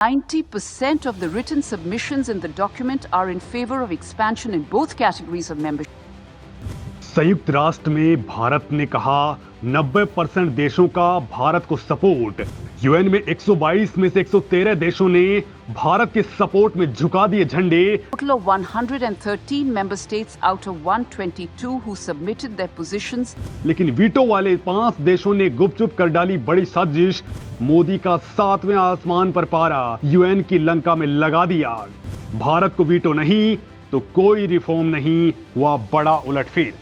90% of the written submissions in the document are in favor of expansion in both categories of membership. संयुक्त राष्ट्र में भारत ने कहा 90% देशों का भारत को सपोर्ट। यूएन में 122 में से 113 देशों ने भारत के सपोर्ट में झुका दिए झंडे। Total of 113 member states out of 122 who submitted their positions. लेकिन वीटो वाले 5 देशों ने गुपचुप कर डाली बड़ी साजिश। मोदी का 7वें आसमान पर पारा यूएन की लंका में लगा दिया। भारत को वीटो नहीं तो कोई रिफॉर्म नहीं, हुआ बड़ा उलटफेर।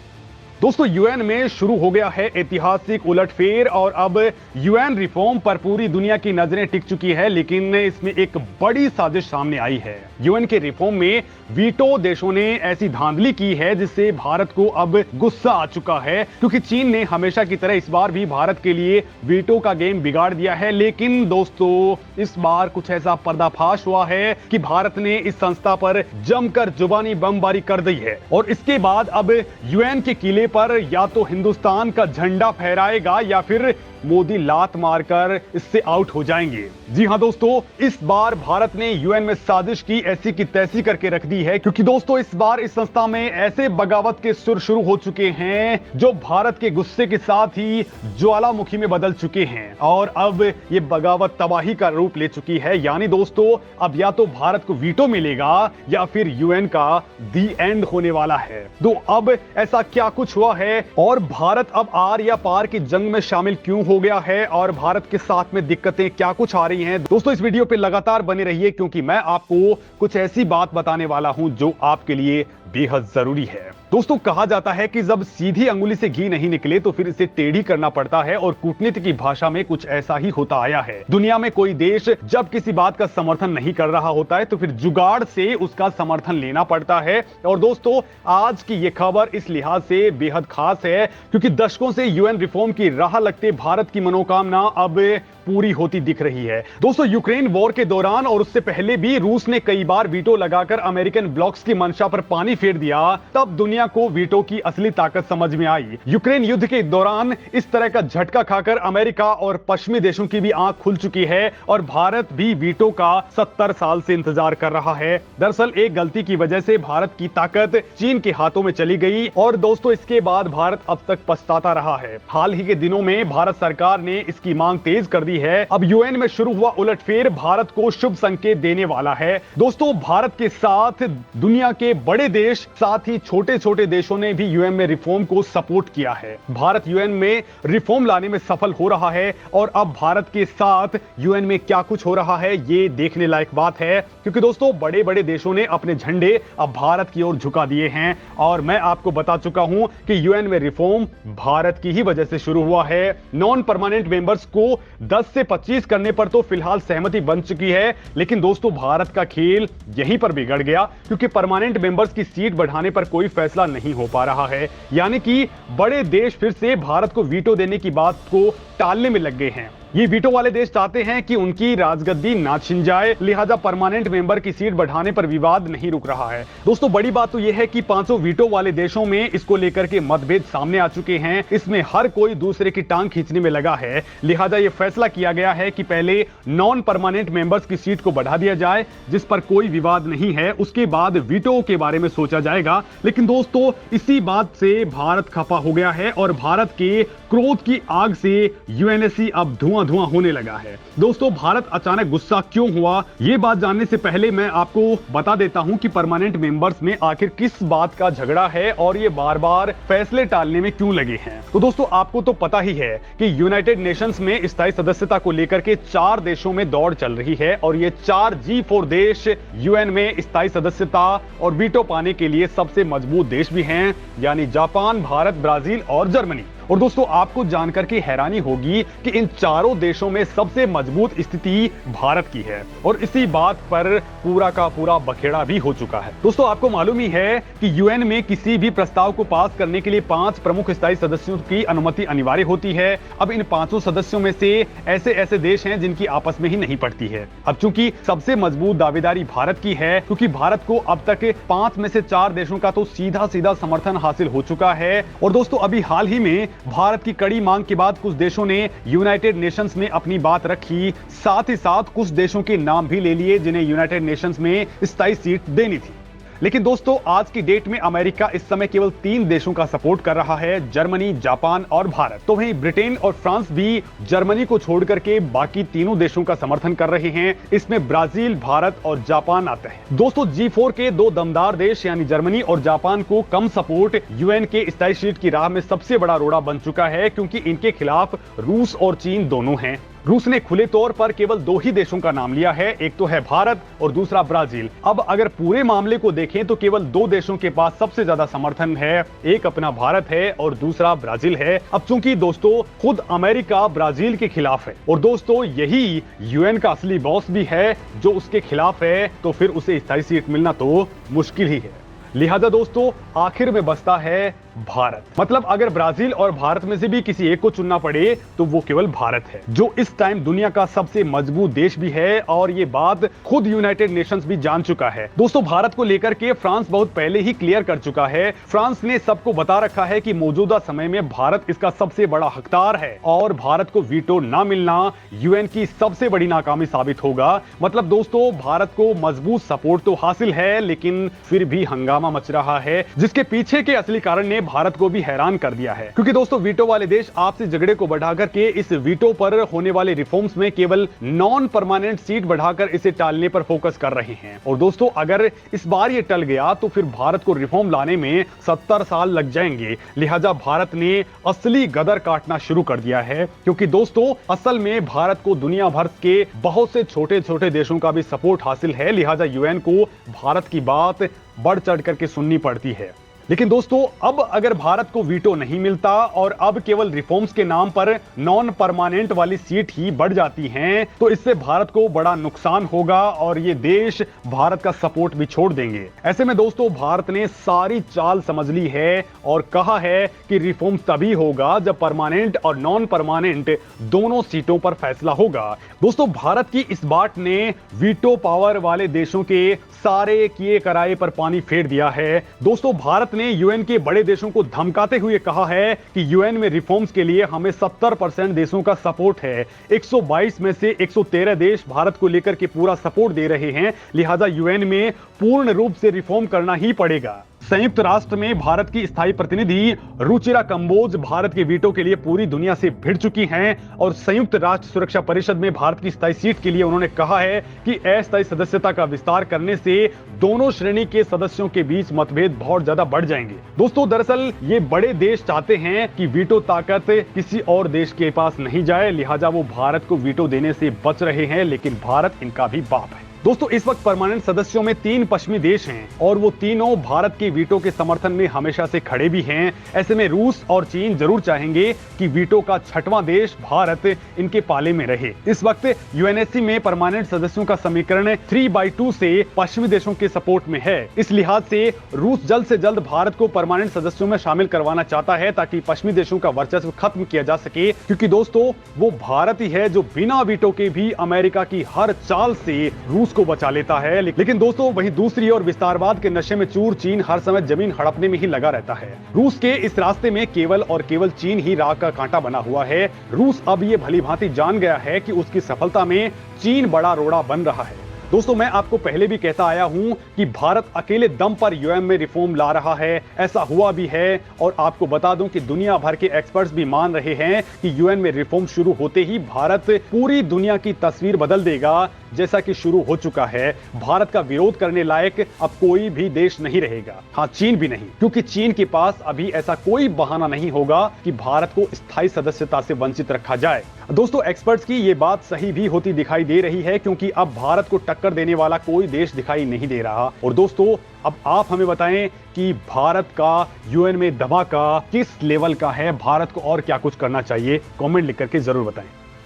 दोस्तों, यूएन में शुरू हो गया है ऐतिहासिक उलटफेर और अब यूएन रिफॉर्म पर पूरी दुनिया की नजरें टिक चुकी है, लेकिन इसमें एक बड़ी साजिश सामने आई है। यूएन के रिफॉर्म में वीटो देशों ने ऐसी धांधली की है जिससे भारत को अब गुस्सा आ चुका है, क्योंकि चीन ने हमेशा की तरह इस बार भी भारत के लिए वीटो का गेम बिगाड़ दिया है। लेकिन दोस्तों, इस बार कुछ ऐसा पर्दाफाश हुआ है कि भारत ने इस संस्था पर जमकर जुबानी बमबारी कर दी है और इसके बाद अब यूएन के किले पर या तो हिंदुस्तान का झंडा फहराएगा या फिर मोदी लात मारकर इससे आउट हो जाएंगे। जी हां दोस्तों, इस बार भारत ने यूएन में साजिश की ऐसी की तैसी करके रख दी है, क्योंकि दोस्तों इस बार इस संस्था में ऐसे बगावत के सुर शुरू हो चुके हैं जो भारत के गुस्से के साथ ही ज्वालामुखी में बदल चुके हैं और अब ये बगावत तबाही का रूप ले चुकी है। यानी दोस्तों, अब या तो भारत को वीटो मिलेगा या फिर यूएन का दी एंड होने वाला है। तो अब ऐसा क्या कुछ हुआ है और भारत अब आर या पार की जंग में शामिल क्यों हो गया है और भारत के साथ में दिक्कतें क्या कुछ आ रही हैं? दोस्तों, इस वीडियो पे लगातार बने रहिए, क्योंकि मैं आपको कुछ ऐसी बात बताने वाला हूं जो आपके लिए बेहद जरूरी है। दोस्तों, कहा जाता है कि जब सीधी अंगुली से घी नहीं निकले तो फिर इसे टेढ़ी करना पड़ता है और कूटनीति की भाषा में कुछ ऐसा ही होता आया है। दुनिया में कोई देश जब किसी बात का समर्थन नहीं कर रहा होता है तो फिर जुगाड़ से उसका समर्थन लेना पड़ता है। और दोस्तों, आज की यह खबर इस लिहाज से बेहद खास है क्योंकि दशकों से यूएन रिफॉर्म की राह लगते भारत की मनोकामना अब पूरी होती दिख रही है। दोस्तों, यूक्रेन वॉर के दौरान और उससे पहले भी रूस ने कई बार वीटो लगाकर अमेरिकन ब्लॉक्स की मंशा पर पानी फेर दिया। तब दुनिया को वीटो की असली ताकत समझ में आई। यूक्रेन युद्ध के दौरान इस तरह का झटका खाकर अमेरिका और पश्चिमी देशों की भी आंख खुल चुकी है और भारत भी वीटो का 70 साल से इंतजार कर रहा है। दरअसल एक गलती की वजह से भारत की ताकत चीन के हाथों में चली गई और दोस्तों इसके बाद भारत अब तक पछताता रहा है। हाल ही के दिनों में भारत सरकार ने इसकी मांग तेज कर दी है। अब यूएन में शुरू हुआ उलटफेर भारत को शुभ संकेत देने वाला है। दोस्तों, भारत के साथ दुनिया के बड़े देश, साथ ही छोटे छोटे देशों ने भी यूएन में रिफॉर्म को सपोर्ट किया है। भारत यूएन में रिफॉर्म लाने में सफल हो रहा है और अब भारत के साथ यूएन में क्या कुछ हो रहा है ये देखने लायक बात है, क्योंकि दोस्तों बड़े बड़े देशों ने अपने झंडे अब भारत की ओर झुका दिए हैं और मैं आपको बता चुका हूं कि यूएन में रिफॉर्म भारत की ही वजह से शुरू हुआ है। नॉन परमानेंट मेंबर्स को 10 से 25 करने पर तो फिलहाल सहमति बन चुकी है, लेकिन दोस्तों भारत का खेल यहीं पर बिगड़ गया क्योंकि परमानेंट मेंबर्स की सीट बढ़ाने पर कोई फैसला नहीं हो पा रहा है। यानी कि बड़े देश फिर से भारत को वीटो देने की बात को टालने में लग गए हैं। ये वीटो वाले देश चाहते हैं कि उनकी राजगद्दी ना छिन जाए, लिहाजा परमानेंट मेंबर की सीट बढ़ाने पर विवाद नहीं रुक रहा है। दोस्तों, बड़ी बात तो यह है कि 500 वीटो वाले देशों में इसको लेकर के मतभेद सामने आ चुके हैं। इसमें हर कोई दूसरे की टांग खींचने में लगा है। लिहाजा यह फैसला किया गया है कि पहले नॉन परमानेंट मेंबर्स की सीट को बढ़ा दिया जाए, जिस पर कोई विवाद नहीं है। उसके बाद वीटो के बारे में सोचा जाएगा। लेकिन दोस्तों, इसी बात से भारत खफा हो गया है और भारत के क्रोध की आग से यूएनएससी अब धुआं होने लगा है। दोस्तों, भारत अचानक गुस्सा क्यों हुआ, ये बात जानने से पहले मैं आपको बता देता हूं कि परमानेंट मेंबर्स में आखिर किस बात का झगड़ा है और ये बार बार फैसले टालने में क्यों लगे हैं। तो दोस्तों, आपको तो पता ही है कि यूनाइटेड नेशंस में स्थायी सदस्यता को लेकर के 4 देशों में दौड़ चल रही है और ये 4 G4 देश यूएन में स्थायी सदस्यता और वीटो पाने के लिए सबसे मजबूत देश भी हैं, यानी जापान, भारत, ब्राजील और जर्मनी। और दोस्तों, आपको जानकर के हैरानी होगी कि इन चारों देशों में सबसे मजबूत स्थिति भारत की है और इसी बात पर पूरा का पूरा बखेड़ा भी हो चुका है। दोस्तों, आपको मालूम ही है कि यूएन में किसी भी प्रस्ताव को पास करने के लिए 5 प्रमुख स्थायी सदस्यों की अनुमति अनिवार्य होती है। अब इन 5 सदस्यों में से ऐसे ऐसे देश हैं जिनकी आपस में ही नहीं पड़ती है। अब चूंकि सबसे मजबूत दावेदारी भारत की है, क्योंकि भारत को अब तक 5 में से 4 देशों का तो सीधा सीधा समर्थन हासिल हो चुका है। और दोस्तों, अभी हाल ही में भारत की कड़ी मांग के बाद कुछ देशों ने यूनाइटेड नेशंस में अपनी बात रखी, साथ ही साथ कुछ देशों के नाम भी ले लिए जिन्हें यूनाइटेड नेशंस में स्थायी सीट देनी थी। लेकिन दोस्तों आज की डेट में अमेरिका इस समय केवल 3 देशों का सपोर्ट कर रहा है, जर्मनी, जापान और भारत। तो वहीं ब्रिटेन और फ्रांस भी जर्मनी को छोड़ करके बाकी तीनों देशों का समर्थन कर रहे हैं। इसमें ब्राजील, भारत और जापान आते हैं। दोस्तों G4 के 2 दमदार देश यानी जर्मनी और जापान को कम सपोर्ट यूएन के स्थायी सीट की राह में सबसे बड़ा रोड़ा बन चुका है, क्योंकि इनके खिलाफ रूस और चीन दोनों हैं। रूस ने खुले तौर पर केवल 2 ही देशों का नाम लिया है, एक तो है भारत और दूसरा ब्राजील। अब अगर पूरे मामले को देखें तो केवल 2 देशों के पास सबसे ज्यादा समर्थन है, एक अपना भारत है और दूसरा ब्राजील है। अब चूंकि दोस्तों खुद अमेरिका ब्राजील के खिलाफ है और दोस्तों यही यूएन का असली बॉस भी है जो उसके खिलाफ है, तो फिर उसे स्थायी सीट मिलना तो मुश्किल ही है। लिहाजा दोस्तों आखिर में बचता है भारत। मतलब अगर ब्राजील और भारत में से भी किसी एक को चुनना पड़े तो वो केवल भारत है, जो इस टाइम दुनिया का सबसे मजबूत देश भी है और ये बात खुद यूनाइटेड नेशंस भी जान चुका है। दोस्तों भारत को लेकर के फ्रांस बहुत पहले ही क्लियर कर चुका है। फ्रांस ने सबको बता रखा है कि मौजूदा समय में भारत इसका सबसे बड़ा हकदार है और भारत को वीटो ना मिलना यूएन की सबसे बड़ी नाकामी साबित होगा। मतलब दोस्तों भारत को मजबूत सपोर्ट तो हासिल है, लेकिन फिर भी हंगामा मच रहा है, जिसके पीछे के असली कारण ने भारत को भी हैरान कर दिया है। क्योंकि दोस्तों वीटो वाले देश आपसी झगड़े को बढ़ाकर के इस वीटो पर होने वाले रिफॉर्म्स में केवल नॉन परमानेंट सीट बढ़ाकर इसे टालने पर फोकस कर रहे हैं। और दोस्तों अगर इस बार ये टल गया तो फिर भारत को रिफॉर्म लाने में 70 साल लग जाएंगे। लिहाजा भारत ने असली गदर काटना शुरू कर दिया है, क्योंकि दोस्तों असल में भारत को दुनिया भर के बहुत से छोटे छोटे देशों का भी सपोर्ट हासिल है। लिहाजा यूएन को भारत की बात बढ़ चढ़ करके सुननी पड़ती है। लेकिन दोस्तों अब अगर भारत को वीटो नहीं मिलता और अब केवल रिफॉर्म्स के नाम पर नॉन परमानेंट वाली सीट ही बढ़ जाती हैं, तो इससे भारत को बड़ा नुकसान होगा और ये देश भारत का सपोर्ट भी छोड़ देंगे। ऐसे में दोस्तों भारत ने सारी चाल समझ ली है और कहा है कि रिफॉर्म्स तभी होगा जब परमानेंट और नॉन परमानेंट दोनों सीटों पर फैसला होगा। दोस्तों भारत की इस बात ने वीटो पावर वाले देशों के सारे किए कराए पर पानी फेर दिया है। दोस्तों भारत ने यूएन के बड़े देशों को धमकाते हुए कहा है कि यूएन में रिफॉर्म्स के लिए हमें 70% देशों का सपोर्ट है। 122 में से 113 देश भारत को लेकर के पूरा सपोर्ट दे रहे हैं। लिहाजा यूएन में पूर्ण रूप से रिफॉर्म करना ही पड़ेगा। संयुक्त राष्ट्र में भारत की स्थायी प्रतिनिधि रुचिरा कंबोज भारत के वीटो के लिए पूरी दुनिया से भिड़ चुकी हैं और संयुक्त राष्ट्र सुरक्षा परिषद में भारत की स्थायी सीट के लिए उन्होंने कहा है कि अस्थायी सदस्यता का विस्तार करने से दोनों श्रेणी के सदस्यों के बीच मतभेद बहुत ज्यादा बढ़ जाएंगे। दोस्तों दरअसल ये बड़े देश चाहते हैं कि वीटो ताकत किसी और देश के पास नहीं जाए, लिहाजा वो भारत को वीटो देने से बच रहे हैं, लेकिन भारत इनका भी बाप है। दोस्तों इस वक्त परमानेंट सदस्यों में 3 पश्चिमी देश हैं और वो तीनों भारत के वीटो के समर्थन में हमेशा से खड़े भी हैं। ऐसे में रूस और चीन जरूर चाहेंगे कि वीटो का 6वां देश भारत इनके पाले में रहे। इस वक्त यूएनएससी में परमानेंट सदस्यों का समीकरण 3/2 से पश्चिमी देशों के सपोर्ट में है। इस लिहाज से रूस जल्द से जल्द भारत को परमानेंट सदस्यों में शामिल करवाना चाहता है ताकि पश्चिमी देशों का वर्चस्व खत्म किया जा सके, क्योंकि दोस्तों वो भारत ही है जो बिना वीटो के भी अमेरिका की हर चाल से रूस को बचा लेता है। लेकिन दोस्तों वहीं दूसरी ओर विस्तारवाद के नशे में चूर चीन हर समय जमीन हड़पने में ही लगा रहता है। रूस के इस रास्ते में केवल और केवल चीन ही राह का कांटा बना हुआ है। रूस अब ये भलीभांति जान गया है कि उसकी सफलता में चीन बड़ा रोड़ा बन रहा है। दोस्तों मैं आपको पहले भी कहता आया हूं कि भारत अकेले दम पर यूएन में रिफॉर्म ला रहा है, ऐसा हुआ भी है और आपको बता दूं कि दुनिया भर के एक्सपर्ट्स भी मान रहे हैं कि यूएन में रिफॉर्म शुरू होते ही भारत पूरी दुनिया की तस्वीर बदल देगा, जैसा कि शुरू हो चुका है। भारत का विरोध करने लायक अब कोई भी देश नहीं रहेगा, हाँ चीन भी नहीं, क्योंकि चीन के पास अभी ऐसा कोई बहाना नहीं होगा कि भारत को स्थायी सदस्यता से वंचित रखा जाए। दोस्तों एक्सपर्ट्स की ये बात सही भी होती दिखाई दे रही है, क्योंकि अब भारत को टक्कर देने वाला कोई देश दिखाई नहीं दे रहा। और दोस्तों अब आप हमें बताएं कि भारत का यूएन में धमाका किस लेवल का है, भारत को और क्या कुछ करना चाहिए, कमेंट लिख करके जरूर बताएं।